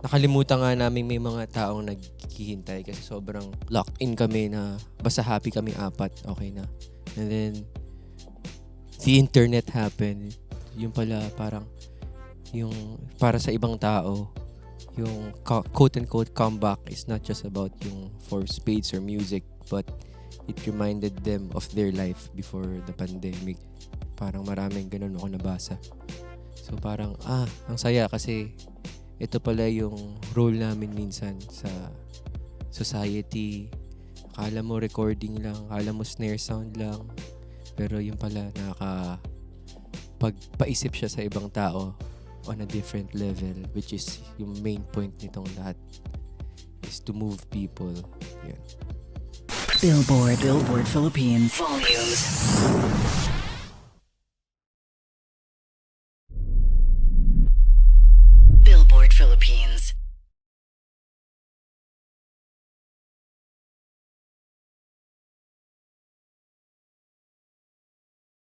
nakalimutan nga namin may mga taong naghihintay kasi sobrang locked in kami na basta happy kami apat, okay na. And then, the internet happened. Yung pala parang, yung para sa ibang tao, yung quote-unquote comeback is not just about yung for spades or music, but it reminded them of their life before the pandemic. Parang maraming ganun ako nabasa. So parang, ang saya kasi ito pala yung role namin minsan sa society. Akala mo recording lang, akala mo snare sound lang. Pero yung pala pagpaisip siya sa ibang tao on a different level, which is yung main point nitong lahat is to move people. Yun. Billboard Philippines. Volumes. Billboard Philippines.